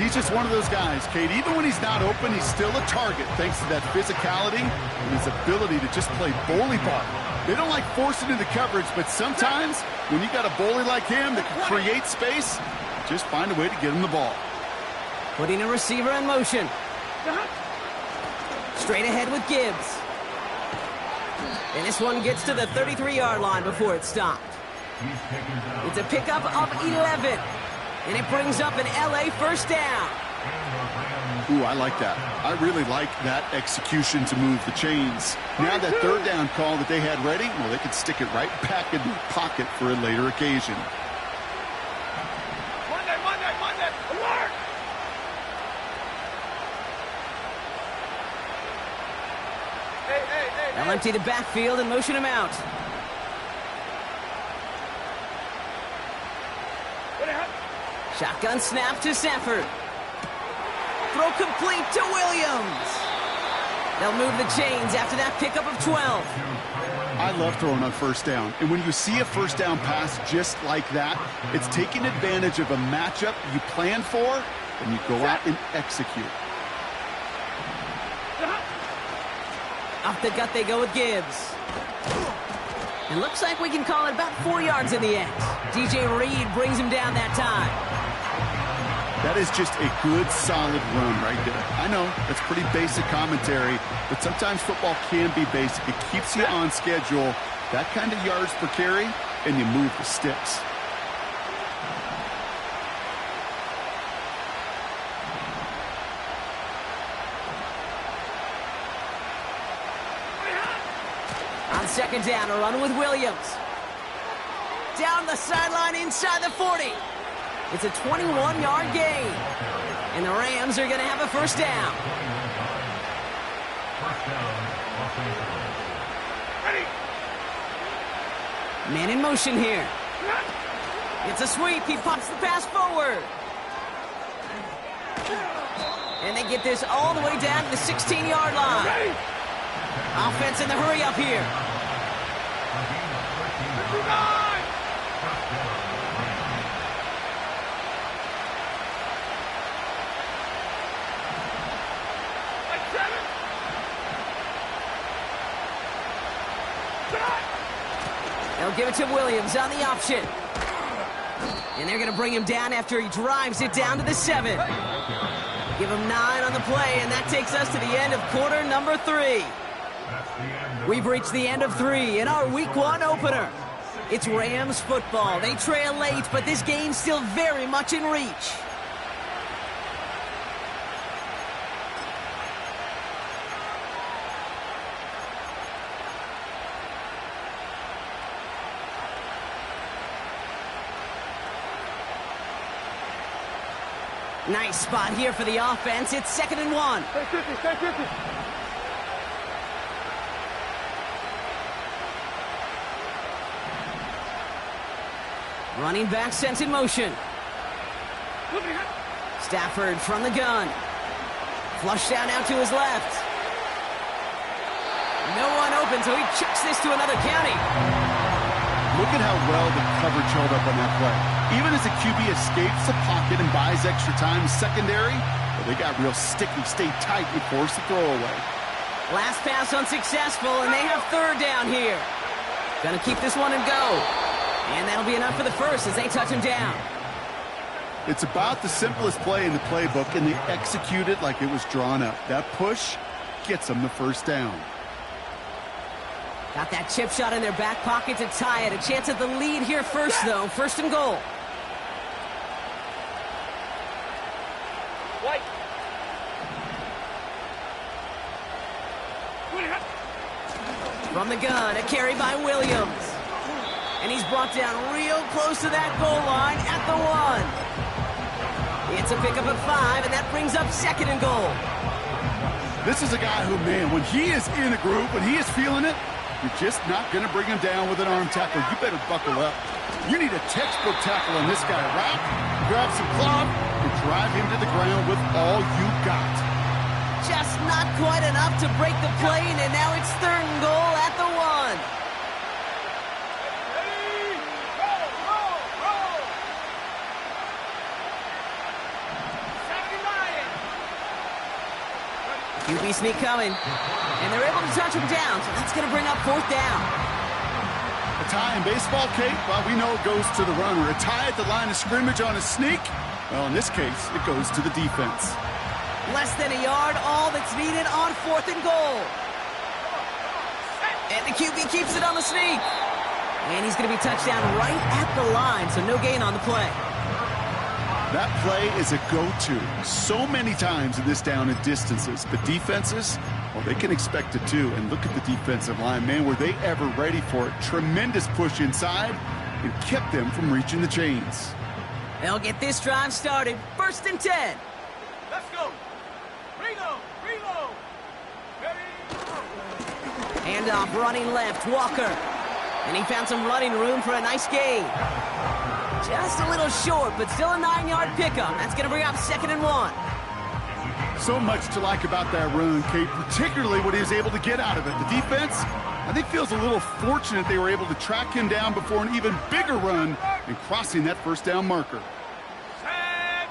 He's just one of those guys, Kate. Even when he's not open, he's still a target thanks to that physicality and his ability to just play bully ball. They don't like forcing into coverage, but sometimes when you got a bully like him that can create space, just find a way to get him the ball. Putting a receiver in motion. Straight ahead with Gibbs. And this one gets to the 33-yard line before it's stopped. It's a pickup of 11. And it brings up an LA 1st down. Ooh, I like that. I really like that execution to move the chains. Now that 3rd down call that they had ready, well, they could stick it right back in the pocket for a later occasion. Monday, alert! Hey. They'll empty the backfield and motion him out. Shotgun snap to Stafford. Throw complete to Williams. They'll move the chains after that pickup of 12. I love throwing on 1st down. And when you see a 1st down pass just like that, it's taking advantage of a matchup you plan for, and you go out and execute. Off the gut they go with Gibbs. It looks like we can call it about 4 yards in the end. DJ Reed brings him down that time. That is just a good, solid run right there. I know, that's pretty basic commentary, but sometimes football can be basic. It keeps you on schedule, that kind of yards per carry, and you move the sticks. On second down, a run with Williams. Down the sideline inside the 40. It's a 21-yard gain. And the Rams are going to have a first down. Man in motion here. It's a sweep. He pops the pass forward. And they get this all the way down to the 16-yard line. Offense in the hurry up here. 59! They'll give it to Williams on the option. And they're going to bring him down after he drives it down to the 7. Give him 9 on the play, and that takes us to the end of quarter number 3. We've reached the end of 3 in our Week 1 opener. It's Rams football. They trail late, but this game's still very much in reach. Nice spot here for the offense. It's 2nd and 1. Stay 50, stay 50. Running back sent in motion. Stafford from the gun. Flush down out to his left. No one open, so he chucks this to another county. Look at how well the coverage held up on that play. Even as the QB escapes the pocket and buys extra time secondary, well, they got real sticky, stayed tight, and forced the throwaway. Last pass unsuccessful, and they have 3rd down here. Gonna keep this one and go. And that'll be enough for the first as they touch him down. It's about the simplest play in the playbook, and they execute it like it was drawn up. That push gets them the first down. Got that chip shot in their back pocket to tie it. A chance at the lead here first, though. 1st and goal. White. From the gun, a carry by Williams. And he's brought down real close to that goal line at the 1. It's a pickup of 5, and that brings up 2nd and goal. This is a guy who, man, when he is in a groove, when he is feeling it, you're just not going to bring him down with an arm tackle. You better buckle up. You need a textbook tackle on this guy. Wrap, grab some cloth, and drive him to the ground with all you got. Just not quite enough to break the plane, and now it's 3rd and goal at the 1. Ready? Roll, roll, roll. 79. QB sneak coming. And they're able to touch him down, so that's going to bring up 4th down. A tie in baseball, Kate, well, we know it goes to the runner. A tie at the line of scrimmage on a sneak, well, in this case, it goes to the defense. Less than a yard, all that's needed on 4th and goal. And the QB keeps it on the sneak. And he's going to be touched down right at the line, so no gain on the play. That play is a go-to so many times in this down and distances. But defenses, well, they can expect it too. And look at the defensive line, man, were they ever ready for it? Tremendous push inside and kept them from reaching the chains. They'll get this drive started. 1st and 10. Let's go. Reload, reload. Ready? Handoff running left, Walker. And he found some running room for a nice gain. Just a little short, but still a 9-yard pickup. That's going to bring up 2nd and 1. So much to like about that run, Kate, particularly what he was able to get out of it. The defense, I think, feels a little fortunate they were able to track him down before an even bigger run and crossing that 1st down marker. Set.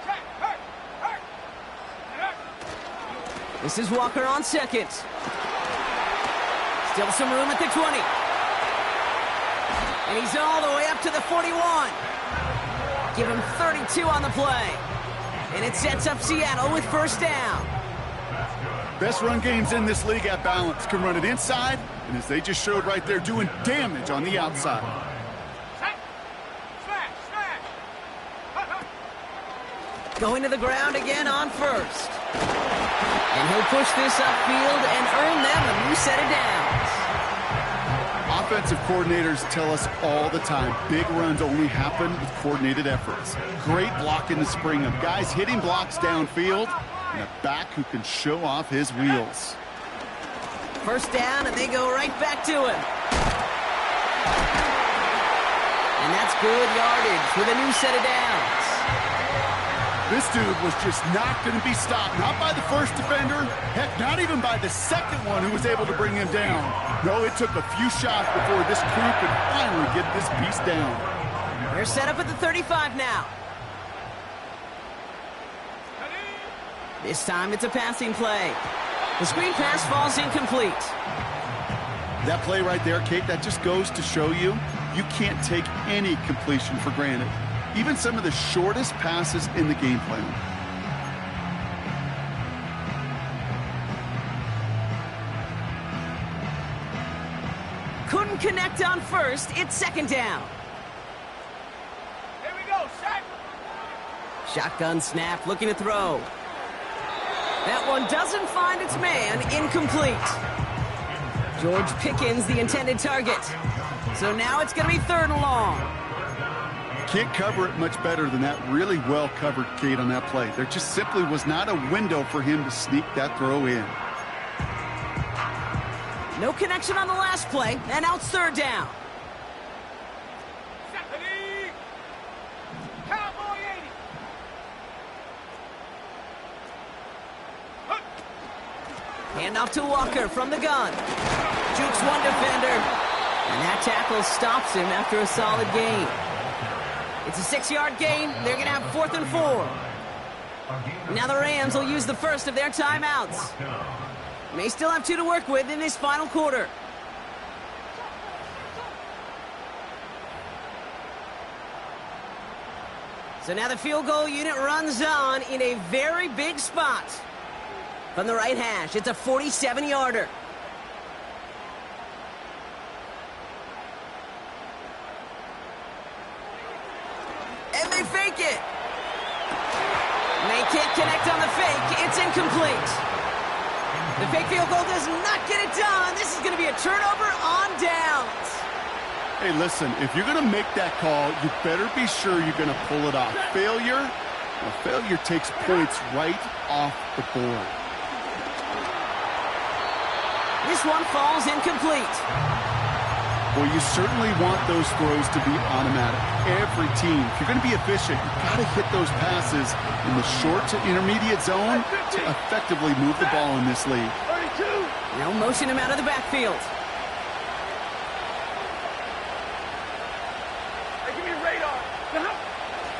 Check. Hurt. This is Walker on 2nd. Still some room at the 20. And he's all the way up to the 41. give him 32 on the play. And it sets up Seattle with first down. Best run games in this league at balance. Can run it inside, and as they just showed right there, doing damage on the outside. Going to the ground again on first. And he'll push this upfield and earn them a new set of downs. Offensive coordinators tell us all the time, big runs only happen with coordinated efforts. Great block in the spring of guys hitting blocks downfield, and a back who can show off his wheels. First down, and they go right back to him. And that's good yardage with a new set of downs. This dude was just not going to be stopped, not by the first defender, heck, not even by the second one who was able to bring him down. No, it took a few shots before this crew could finally get this piece down. They're set up at the 35 now. This time it's a passing play. The screen pass falls incomplete. That play right there, Kate, that just goes to show you, you can't take any completion for granted. Even some of the shortest passes in the game plan. Couldn't connect on first. It's second down. Here we go, sack. Shotgun snap, looking to throw. That one doesn't find its man, incomplete. George Pickens, the intended target. So now it's going to be third and long. Can't cover it much better than that. Really well covered, Kate, on that play. There just simply was not a window for him to sneak that throw in. No connection on the last play, and now it's third down. Stephanie! Cowboy 80! Handoff to Walker from the gun. Jukes one defender. And that tackle stops him after a solid gain. It's a 6-yard gain. They're going to have 4th and 4. Now the Rams will use the first of their timeouts. May still have 2 to work with in this final quarter. So now the field goal unit runs on in a very big spot. From the right hash, it's a 47-yarder. And they fake it. And they can't connect on the fake. It's incomplete. The fake field goal does not get it done. This is going to be a turnover on downs. Hey, listen, if you're going to make that call, you better be sure you're going to pull it off. Failure takes points right off the board. This one falls incomplete. Well, you certainly want those throws to be automatic. Every team, if you're going to be efficient, you've got to hit those passes in the short to intermediate zone to effectively move the ball in this league. 32! Now motion him out of the backfield. Hey, give me a radar.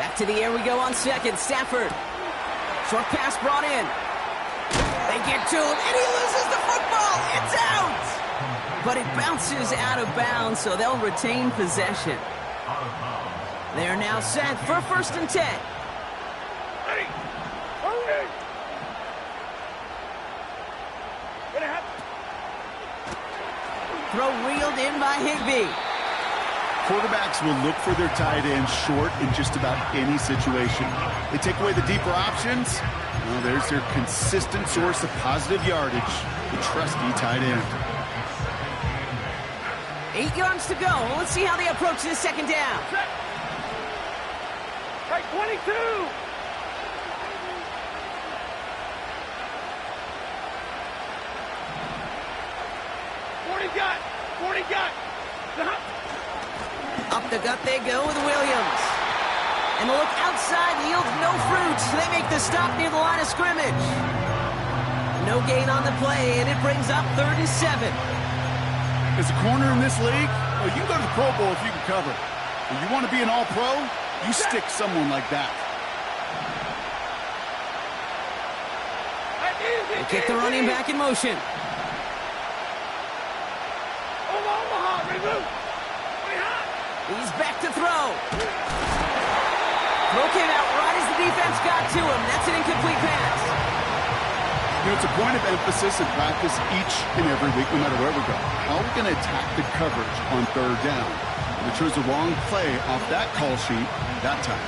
Back to the air we go on second. Stafford. Short pass brought in. They get to him, and he loses the football. It's out! But it bounces out of bounds, so they'll retain possession. They're now set for 1st and 10. Ready! Hurry! Gonna happen. Throw reeled in by Higbee. Quarterbacks will look for their tight end short in just about any situation. They take away the deeper options. Well, there's their consistent source of positive yardage, the trusty tight end. 8 yards to go. Let's see how they approach this second down. Set. Hey, 22! 40 got! Up the gut they go with Williams. And the look outside yields no fruit. They make the stop near the line of scrimmage. No gain on the play, and it brings up 3rd and 7. As a corner in this league, well, you can go to the Pro Bowl if you can cover. If you want to be an all-pro, you stick someone like that. They kick the running back in motion. He's back to throw. Throw came out right as the defense got to him. That's an incomplete pass. You know, it's a point of emphasis in practice each and every week, no matter where we go. How are we going to attack the coverage on third down? They chose the wrong play off that call sheet that time.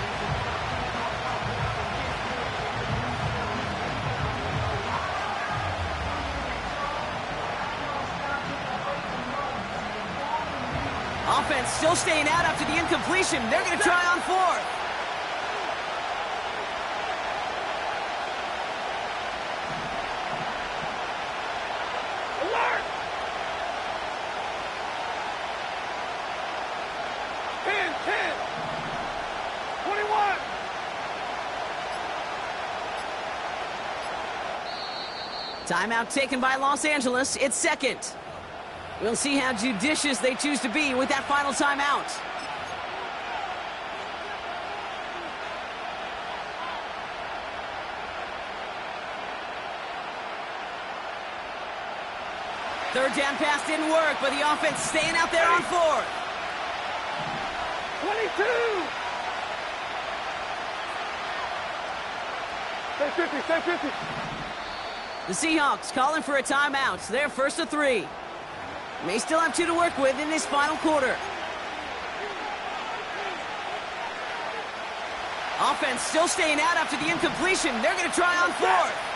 Offense still staying out after the incompletion. They're going to try on fourth. Alert! 10, 10, 21. Timeout taken by Los Angeles. It's second. We'll see how judicious they choose to be with that final timeout. Third down pass didn't work, but the offense staying out there on fourth. 22. Stay 50, stay 50. The Seahawks calling for a timeout. They're first to 3. May still have 2 to work with in this final quarter. Offense still staying out after the incompletion. They're going to try on fourth.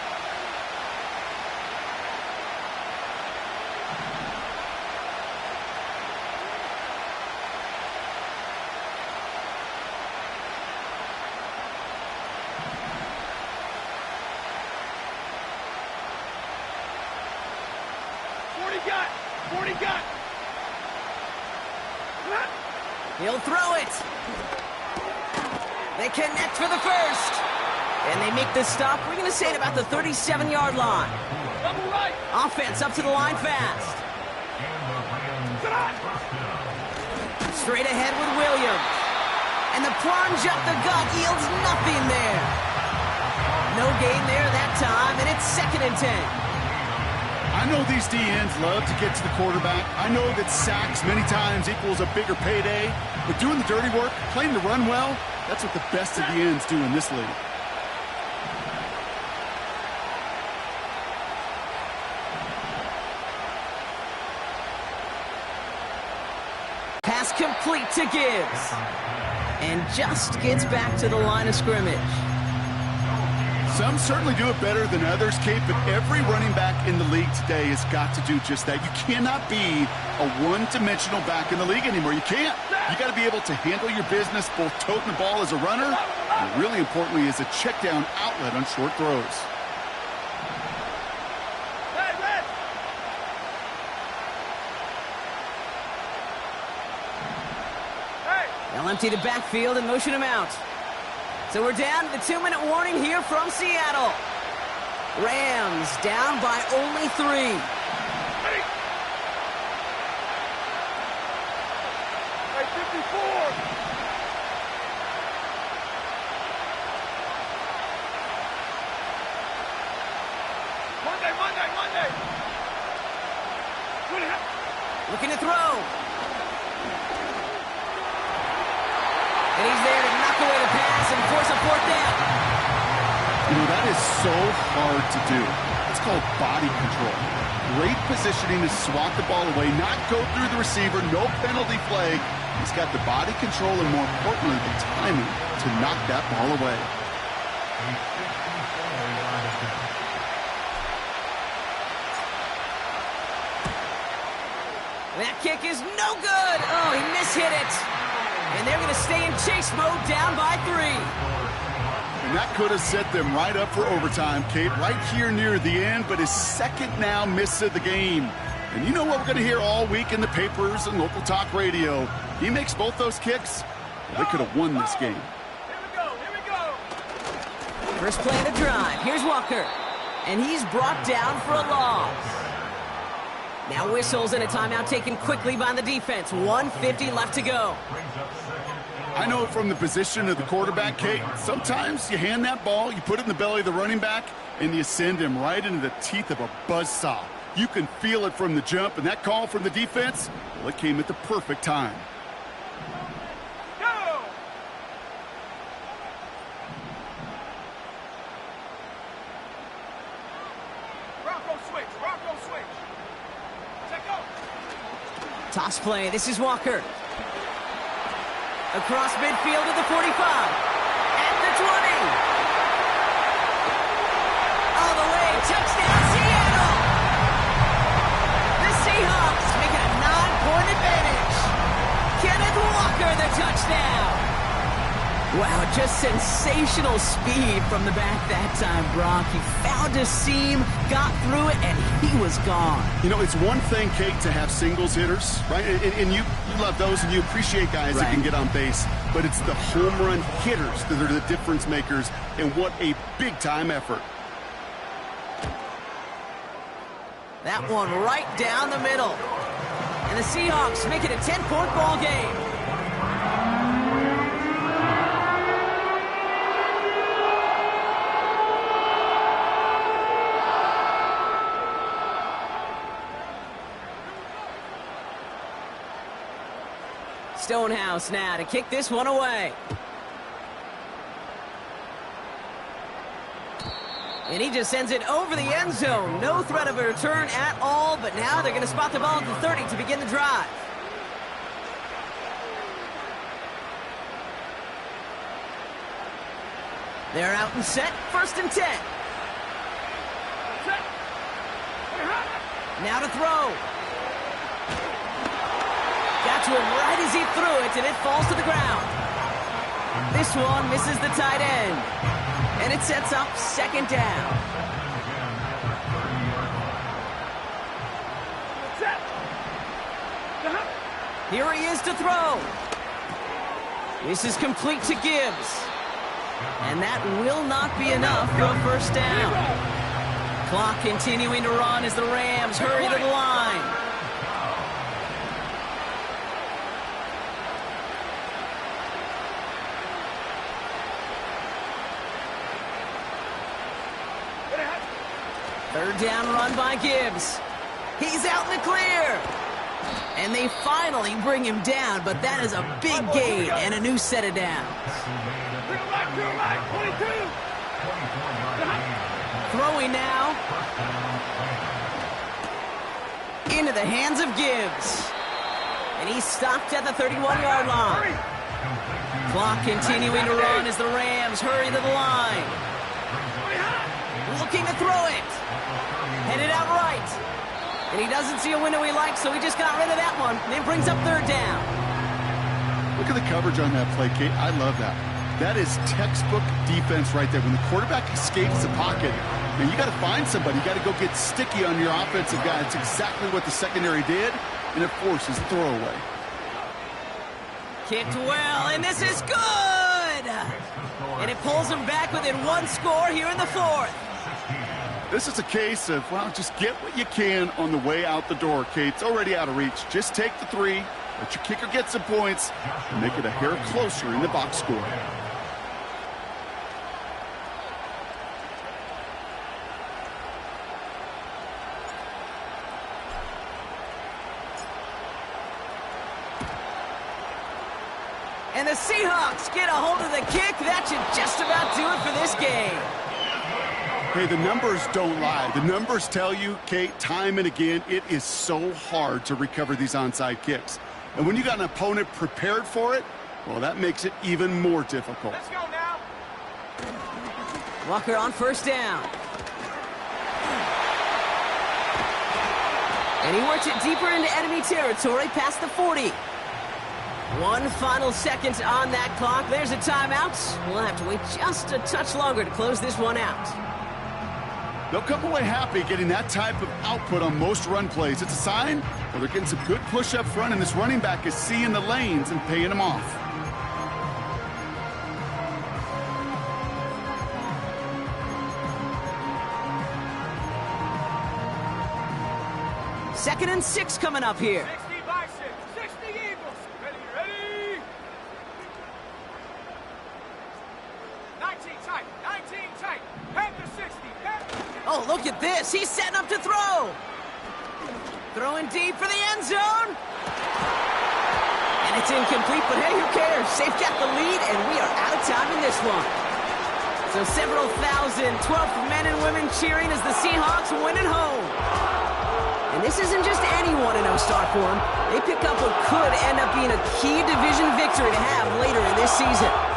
He'll throw it. They connect for the first. And they make the stop. We're going to say at about the 37-yard line. Double right. Offense up to the line fast. Straight ahead with Williams. And the plunge up the gut yields nothing there. No gain there that time, and it's 2nd and 10. I know these DNs love to get to the quarterback. I know that sacks many times equals a bigger payday. But doing the dirty work, playing the run well, that's what the best of the ends do in this league. Pass complete to Gibbs. And just gets back to the line of scrimmage. Some certainly do it better than others, Kate, but every running back in the league today has got to do just that. You cannot be a one-dimensional back in the league anymore. You can't. You got to be able to handle your business, both toting the ball as a runner, and really importantly, as a check-down outlet on short throws. They'll empty the backfield and motion him out. So we're down to the 2-minute warning here from Seattle. Rams down by only 3. Hey, 54. Monday. Looking to throw. And he's there to knock away the pass and force a 4th down. You know, that is so hard to do. It's called body control. Great positioning to swat the ball away, not go through the receiver, no penalty flag. He's got the body control and, more importantly, the timing to knock that ball away. That kick is no good. Oh, he mishit it. And they're going to stay in chase mode, down by 3. And that could have set them right up for overtime, Kate, right here near the end, but his second now miss of the game. And you know what we're going to hear all week in the papers and local talk radio? He makes both those kicks, well, they could have won this game. Here we go. First play of the drive. Here's Walker. And he's brought down for a loss. Now whistles and a timeout taken quickly by the defense. 1:50 left to go. I know from the position of the quarterback, Kate, sometimes you hand that ball, you put it in the belly of the running back, and you send him right into the teeth of a buzzsaw. You can feel it from the jump, and that call from the defense, well, it came at the perfect time. Go! Bronco switch. Bronco switch. Check go. Toss play. This is Walker. Across midfield to the 45. At the 20. All the way. Touchdown, Seattle. The Seahawks make it a 9-point advantage. Kenneth Walker, the touchdown. Wow, just sensational speed from the back that time, Brock. He found a seam, got through it, and he was gone. You know, it's one thing, Kate, to have singles hitters, right? And you love those, and you appreciate guys that can get on base. But it's the home run hitters that are the difference makers, and what a big-time effort. That one right down the middle. And the Seahawks make it a 10-point ball game. Stonehouse now to kick this one away. And he just sends it over the end zone. No threat of a return at all, but now they're going to spot the ball at the 30 to begin the drive. They're out and set, 1st and 10. Now to throw. Got to him right as he threw it, and it falls to the ground. This one misses the tight end. And it sets up 2nd down. Here he is to throw. This is complete to Gibbs. And that will not be enough for a 1st down. Clock continuing to run as the Rams hurry to the line. Third down run by Gibbs. He's out in the clear. And they finally bring him down, but that is a big gain and a new set of downs. Throwing now. Into the hands of Gibbs. And he's stopped at the 31-yard line. Clock continuing to run as the Rams hurry to the line. Looking to throw it. Headed out right. And he doesn't see a window he likes, so he just got rid of that one. And it brings up 3rd down. Look at the coverage on that play, Kate. I love that. That is textbook defense right there. When the quarterback escapes the pocket, and you got to find somebody. You got to go get sticky on your offensive guy. It's exactly what the secondary did, and it forces throwaway. Kicked well, and this is good! And it pulls him back within 1 score here in the 4th. This is a case of, well, just get what you can on the way out the door, Kate. It's already out of reach. Just take the 3, let your kicker get some points, and make it a hair closer in the box score. And the Seahawks get a hold of the kick. That should just about do it for this game. Hey, the numbers don't lie. The numbers tell you, Kate, time and again, it is so hard to recover these onside kicks. And when you got an opponent prepared for it, well, that makes it even more difficult. Let's go now. Walker on 1st down. And he works it deeper into enemy territory past the 40. 1 final second on that clock. There's a timeout. We'll have to wait just a touch longer to close this one out. They'll come away happy getting that type of output on most run plays. It's a sign that they're getting some good push up front, and this running back is seeing the lanes and paying them off. Second and 6 coming up here. 60 by 6. 60 Eagles. Ready. 19 tight. 19 tight. Panther 60. Oh, look at this. He's setting up to throw. Throwing deep for the end zone. And it's incomplete, but hey, who cares? They've got the lead, and we are out of time in this one. So several thousand 12th men and women cheering as the Seahawks win at home. And this isn't just anyone in no-start form. They pick up what could end up being a key division victory to have later in this season.